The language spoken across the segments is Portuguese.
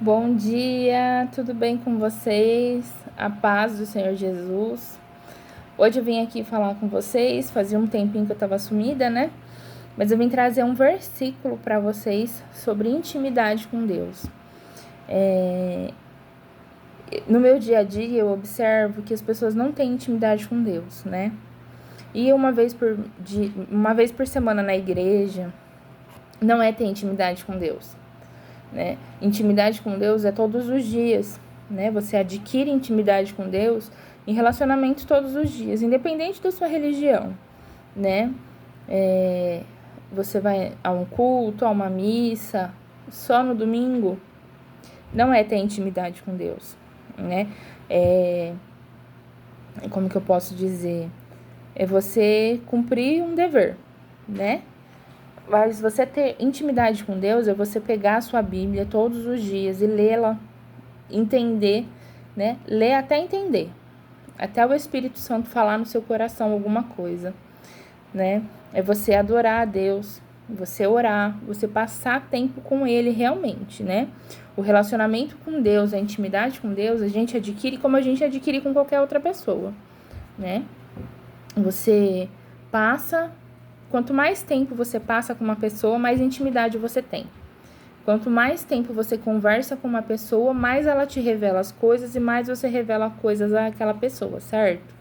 Bom dia, tudo bem com vocês? A paz do Senhor Jesus. Hoje eu vim aqui falar com vocês, fazia um tempinho que eu tava sumida, né? Mas eu vim trazer um versículo para vocês sobre intimidade com Deus. No meu dia a dia eu observo que as pessoas não têm intimidade com Deus, né? E uma vez por semana na igreja não é ter intimidade com Deus, né? Intimidade com Deus é todos os dias, né? Você adquire intimidade com Deus em relacionamento todos os dias, independente da sua religião, né? Você vai a um culto, a uma missa, só no domingo, não é ter intimidade com Deus, né? Como que eu posso dizer? É você cumprir um dever, né? Mas você ter intimidade com Deus é você pegar a sua Bíblia todos os dias e lê-la, entender, né? Ler até entender, até o Espírito Santo falar no seu coração alguma coisa, né? É você adorar a Deus, você orar, você passar tempo com Ele realmente, né? O relacionamento com Deus, a intimidade com Deus, a gente adquire como a gente adquire com qualquer outra pessoa, né? Você passa... Quanto mais tempo você passa com uma pessoa, mais intimidade você tem. Quanto mais tempo você conversa com uma pessoa, mais ela te revela as coisas e mais você revela coisas àquela pessoa, certo?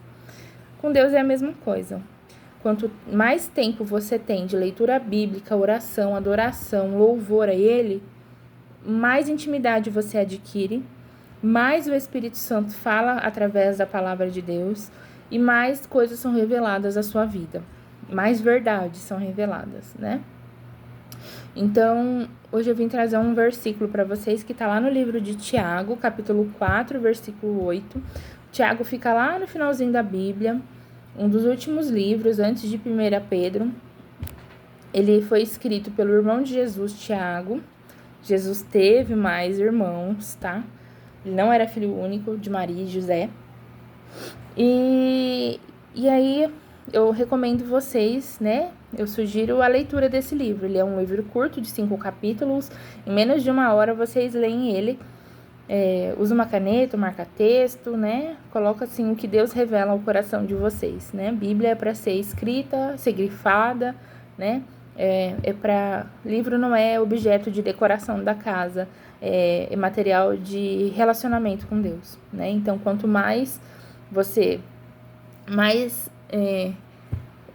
Com Deus é a mesma coisa. Quanto mais tempo você tem de leitura bíblica, oração, adoração, louvor a Ele, mais intimidade você adquire, mais o Espírito Santo fala através da palavra de Deus e mais coisas são reveladas à sua vida. Mais verdades são reveladas, né? Então, hoje eu vim trazer um versículo para vocês que está lá no livro de Tiago, capítulo 4, versículo 8. Tiago fica lá no finalzinho da Bíblia, um dos últimos livros, antes de 1 Pedro. Ele foi escrito pelo irmão de Jesus, Tiago. Jesus teve mais irmãos, tá? Ele não era filho único de Maria e José. E aí... eu recomendo vocês, né? Eu sugiro a leitura desse livro. Ele é um livro curto, de 5 capítulos. Em menos de 1 hora vocês leem ele. Usa uma caneta, marca texto, né? Coloca assim o que Deus revela ao coração de vocês, né? Bíblia é para ser escrita, ser grifada, né? Livro não é objeto de decoração da casa, é material de relacionamento com Deus, né? Então, quanto mais você...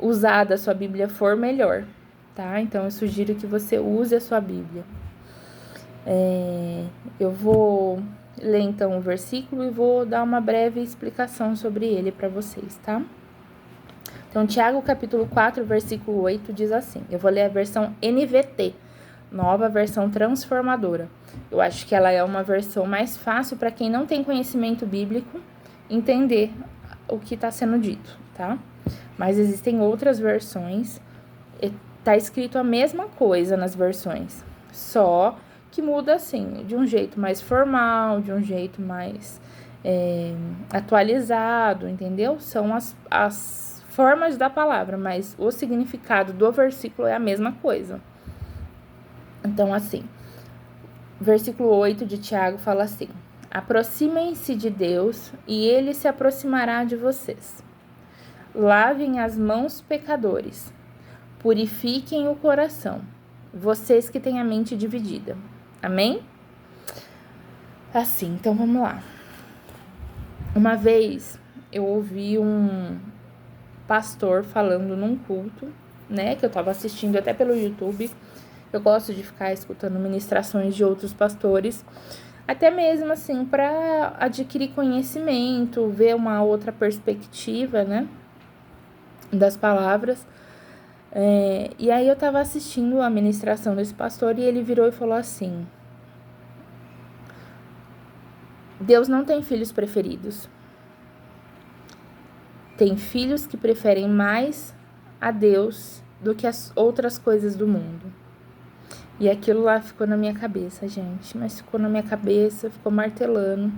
usada a sua Bíblia for, melhor, tá? Então, eu sugiro que você use a sua Bíblia. Eu vou ler, então, o versículo e vou dar uma breve explicação sobre ele para vocês, tá? Então, Tiago, capítulo 4, versículo 8, diz assim. Eu vou ler a versão NVT, nova versão transformadora. Eu acho que ela é uma versão mais fácil para quem não tem conhecimento bíblico entender o que está sendo dito, tá? Mas existem outras versões, tá escrito a mesma coisa nas versões, só que muda assim, de um jeito mais formal, de um jeito mais atualizado, entendeu? São as formas da palavra, mas o significado do versículo é a mesma coisa. Então, assim, versículo 8 de Tiago fala assim: aproximem-se de Deus e Ele se aproximará de vocês. Lavem as mãos, pecadores. Purifiquem o coração, vocês que têm a mente dividida. Amém? Assim, então vamos lá. Uma vez eu ouvi um pastor falando num culto, né? Que eu tava assistindo até pelo YouTube. Eu gosto de ficar escutando ministrações de outros pastores, até mesmo assim, para adquirir conhecimento, ver uma outra perspectiva, né? Das palavras. E aí eu tava assistindo a ministração desse pastor e ele virou e falou assim: Deus não tem filhos preferidos. Tem filhos que preferem mais a Deus do que as outras coisas do mundo. E aquilo lá ficou na minha cabeça, gente. Mas ficou na minha cabeça, ficou martelando.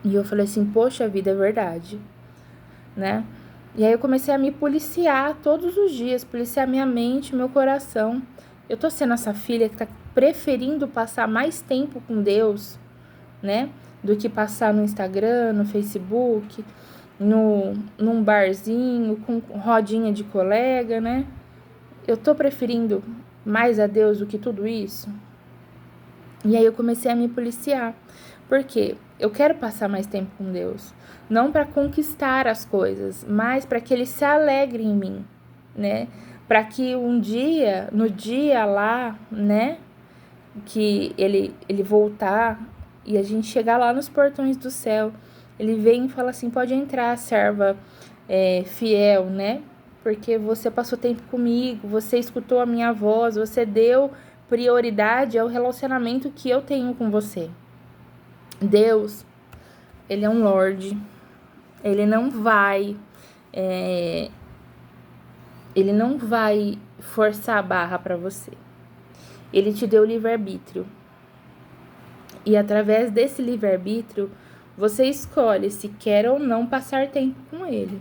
E eu falei assim, poxa vida, é verdade, né? E aí eu comecei a me policiar todos os dias, policiar minha mente, meu coração. Eu tô sendo essa filha que tá preferindo passar mais tempo com Deus, né? Do que passar no Instagram, no Facebook, num barzinho, com rodinha de colega, né? Eu tô preferindo mais a Deus do que tudo isso? E aí eu comecei a me policiar. Por quê? Eu quero passar mais tempo com Deus. Não para conquistar as coisas, mas para que Ele se alegre em mim, né? Para que um dia, no dia lá, né? Que ele voltar e a gente chegar lá nos portões do céu, Ele vem e fala assim, pode entrar, serva fiel, né? Porque você passou tempo comigo, você escutou a minha voz, você deu prioridade ao relacionamento que eu tenho com você. Deus, Ele é um Lorde, Ele não vai forçar a barra para você. Ele te deu livre-arbítrio. E através desse livre-arbítrio, você escolhe se quer ou não passar tempo com Ele.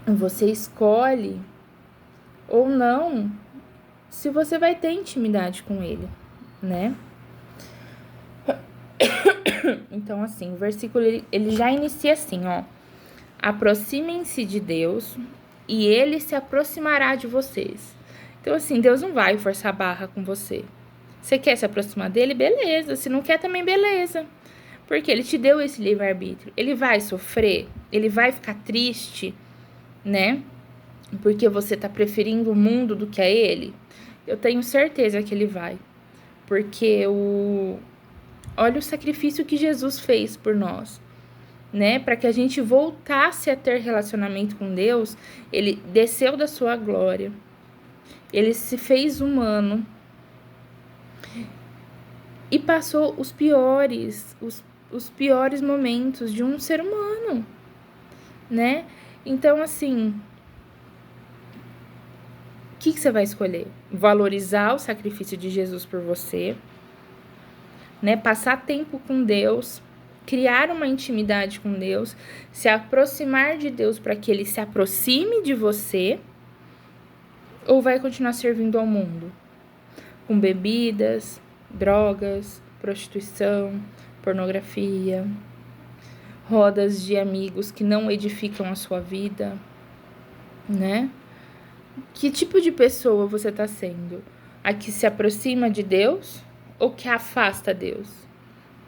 Você escolhe ou não se você vai ter intimidade com Ele, né? Então, assim, o versículo, ele já inicia assim, ó. Aproximem-se de Deus e Ele se aproximará de vocês. Então, assim, Deus não vai forçar a barra com você. Você quer se aproximar dele? Beleza. Se não quer, também beleza. Porque Ele te deu esse livre-arbítrio. Ele vai sofrer? Ele vai ficar triste, né? Porque você tá preferindo o mundo do que a Ele? Eu tenho certeza que Ele vai. Porque olha o sacrifício que Jesus fez por nós, né? Para que a gente voltasse a ter relacionamento com Deus, Ele desceu da sua glória. Ele se fez humano e passou os piores momentos de um ser humano, né? Então, assim, o que você vai escolher? Valorizar o sacrifício de Jesus por você, né? Passar tempo com Deus, criar uma intimidade com Deus, se aproximar de Deus para que Ele se aproxime de você, ou vai continuar servindo ao mundo? Com bebidas, drogas, prostituição, pornografia, rodas de amigos que não edificam a sua vida, né? Que tipo de pessoa você está sendo? A que se aproxima de Deus ou que afasta Deus,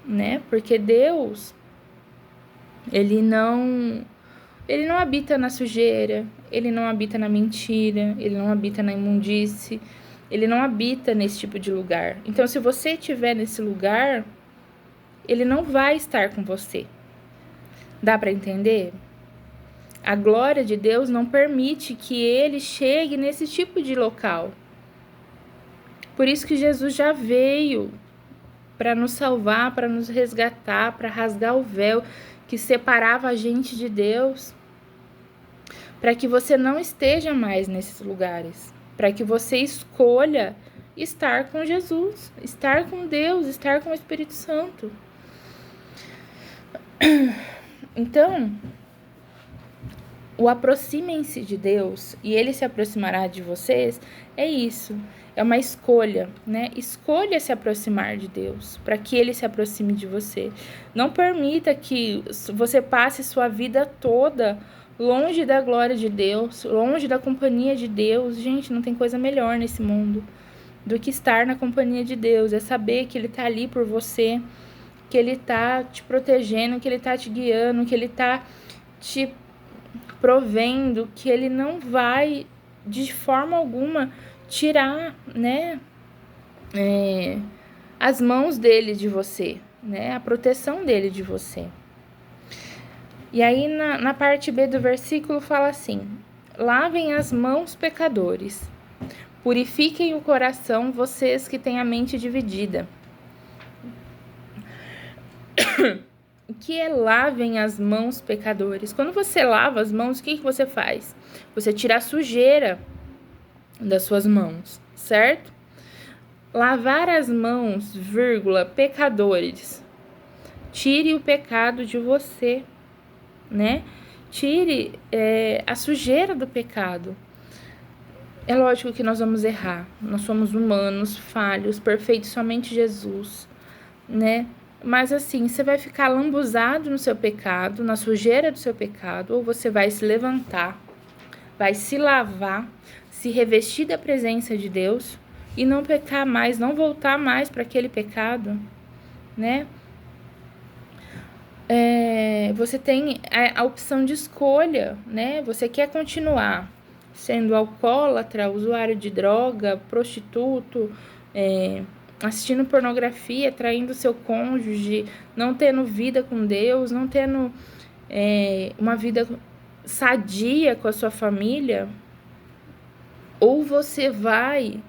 né? Porque Deus, ele não habita na sujeira, Ele não habita na mentira, Ele não habita na imundície, Ele não habita nesse tipo de lugar. Então, se você estiver nesse lugar, Ele não vai estar com você. Dá para entender? A glória de Deus não permite que Ele chegue nesse tipo de local. Por isso que Jesus já veio para nos salvar, para nos resgatar, para rasgar o véu que separava a gente de Deus, para que você não esteja mais nesses lugares, para que você escolha estar com Jesus, estar com Deus, estar com o Espírito Santo. Então, o aproximem-se de Deus e Ele se aproximará de vocês, é isso. É uma escolha, né? Escolha se aproximar de Deus, para que Ele se aproxime de você. Não permita que você passe sua vida toda longe da glória de Deus, longe da companhia de Deus. Gente, não tem coisa melhor nesse mundo do que estar na companhia de Deus. É saber que Ele tá ali por você, que Ele tá te protegendo, que Ele tá te guiando, que Ele tá te provendo, que Ele não vai, de forma alguma, tirar, né, as mãos dele de você, né, a proteção dele de você. E aí, na parte B do versículo, fala assim: lavem as mãos, pecadores, purifiquem o coração, vocês que têm a mente dividida. O que é lavem as mãos, pecadores? Quando você lava as mãos, o que você faz? Você tira a sujeira das suas mãos, certo? Lavar as mãos, pecadores. Tire o pecado de você, né? Tire a sujeira do pecado. É lógico que nós vamos errar. Nós somos humanos, falhos, perfeitos, somente Jesus, né? Mas assim, você vai ficar lambuzado no seu pecado, na sujeira do seu pecado, ou você vai se levantar, vai se lavar, se revestir da presença de Deus e não pecar mais, não voltar mais para aquele pecado, né? Você tem a opção de escolha, né? Você quer continuar sendo alcoólatra, usuário de droga, prostituto, assistindo pornografia, traindo seu cônjuge, não tendo vida com Deus, não tendo uma vida sadia com a sua família, ou você vai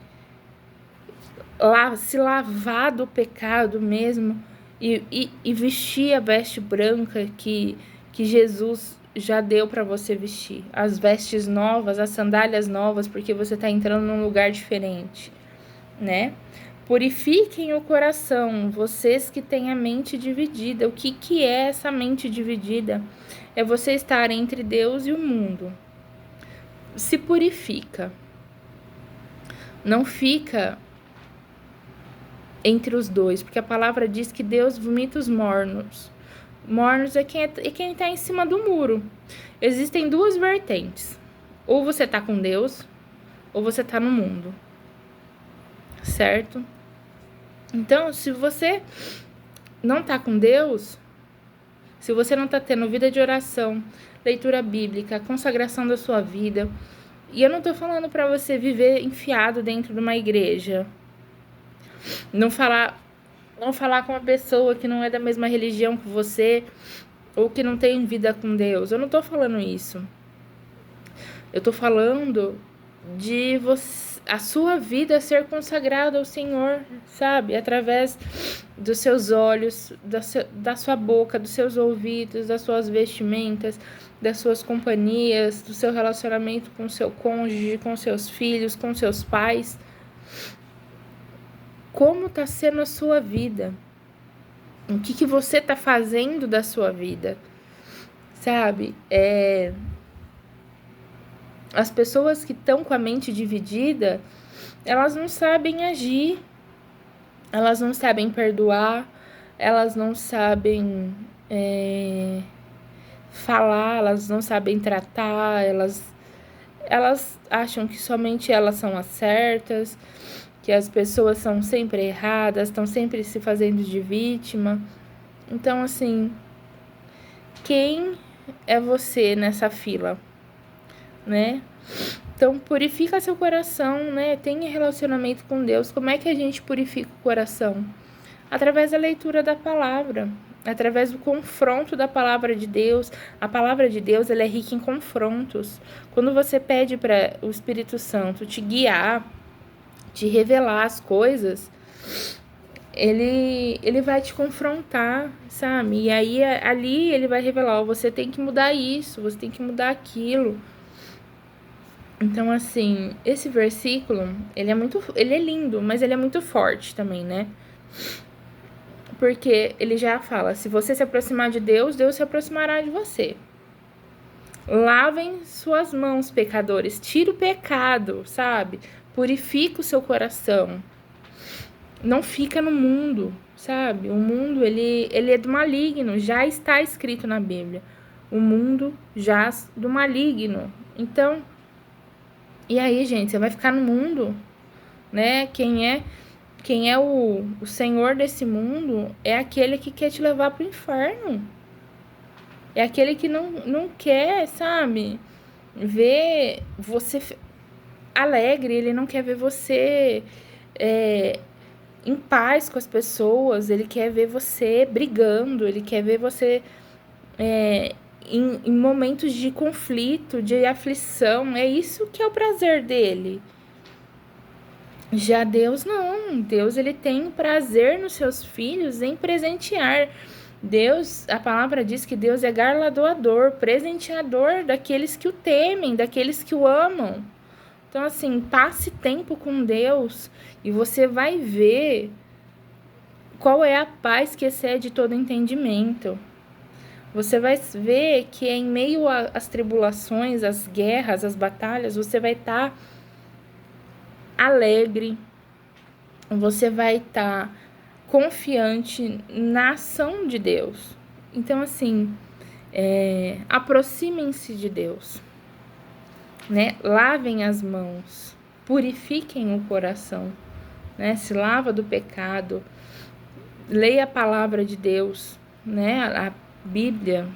lá se lavar do pecado mesmo e vestir a veste branca que Jesus já deu para você vestir, as vestes novas, as sandálias novas, porque você está entrando num lugar diferente, né? Purifiquem o coração, vocês que têm a mente dividida. O que é essa mente dividida? É você estar entre Deus e o mundo. Se purifica. Não fica entre os dois, porque a palavra diz que Deus vomita os mornos. Mornos é quem está em cima do muro. Existem duas vertentes. Ou você está com Deus, ou você está no mundo. Certo? Então, se você não está com Deus, se você não está tendo vida de oração, leitura bíblica, consagração da sua vida, e eu não estou falando para você viver enfiado dentro de uma igreja, não falar com uma pessoa que não é da mesma religião que você, ou que não tem vida com Deus. Eu não tô falando isso. Eu tô falando de a sua vida ser consagrada ao Senhor, sabe? Através dos seus olhos, da sua boca, dos seus ouvidos, das suas vestimentas, das suas companhias, do seu relacionamento com seu cônjuge, com seus filhos, com seus pais. Como tá sendo a sua vida? O que você tá fazendo da sua vida? Sabe? As pessoas que estão com a mente dividida, elas não sabem agir, elas não sabem perdoar, elas não sabem falar, elas não sabem tratar, elas acham que somente elas são as certas, que as pessoas são sempre erradas, estão sempre se fazendo de vítima. Então, assim, quem é você nessa fila, né? Então, purifica seu coração, né? Tenha relacionamento com Deus. Como é que a gente purifica o coração? Através da leitura da palavra, através do confronto da palavra de Deus. A palavra de Deus, ela é rica em confrontos. Quando você pede para o Espírito Santo te guiar, te revelar as coisas, ele vai te confrontar, sabe? E aí, ali, ele vai revelar, você tem que mudar isso, você tem que mudar aquilo. Então, assim, esse versículo, ele é lindo, mas ele é muito forte também, né? Porque ele já fala, se você se aproximar de Deus, Deus se aproximará de você. Lavem suas mãos, pecadores, tira o pecado, sabe? Purifica o seu coração. Não fica no mundo, sabe? O mundo, ele é do maligno, já está escrito na Bíblia. O mundo jaz do maligno. Então, e aí, gente, você vai ficar no mundo, né? Quem é o senhor desse mundo é aquele que quer te levar pro inferno. É aquele que não quer, sabe, ver você alegre, ele não quer ver você em paz com as pessoas, ele quer ver você brigando, ele quer ver você em momentos de conflito, de aflição. É isso que é o prazer dele. Já Deus não. Deus, ele tem prazer nos seus filhos em presentear. Deus, a palavra diz que Deus é galardoador, presenteador daqueles que o temem, daqueles que o amam. Então, assim, passe tempo com Deus e você vai ver qual é a paz que excede todo entendimento. Você vai ver que em meio às tribulações, às guerras, às batalhas, você vai estar alegre, você vai estar confiante na ação de Deus. Então, assim, aproximem-se de Deus, né? Lavem as mãos, purifiquem o coração, né? Se lava do pecado, leia a palavra de Deus, né? A Bíblia,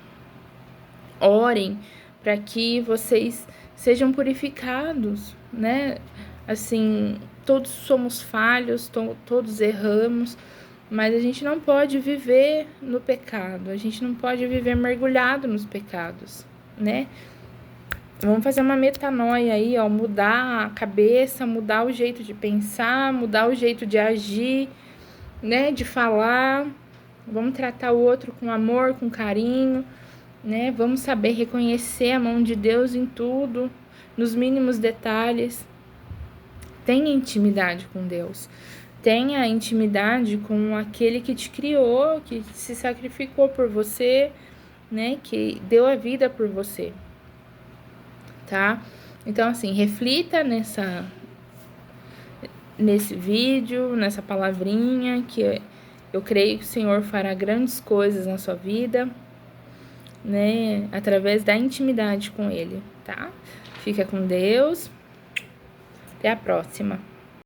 orem para que vocês sejam purificados, né? Assim, todos somos falhos, todos erramos, mas a gente não pode viver no pecado, a gente não pode viver mergulhado nos pecados, né? Vamos fazer uma metanoia aí, ó, mudar a cabeça, mudar o jeito de pensar, mudar o jeito de agir, né, de falar. Vamos tratar o outro com amor, com carinho, né? Vamos saber reconhecer a mão de Deus em tudo, nos mínimos detalhes. Tenha intimidade com Deus. Tenha intimidade com aquele que te criou, que se sacrificou por você, né? Que deu a vida por você, tá? Então, assim, reflita nesse vídeo, nessa palavrinha, que eu creio que o Senhor fará grandes coisas na sua vida, né? Através da intimidade com Ele, tá? Fica com Deus. Até a próxima.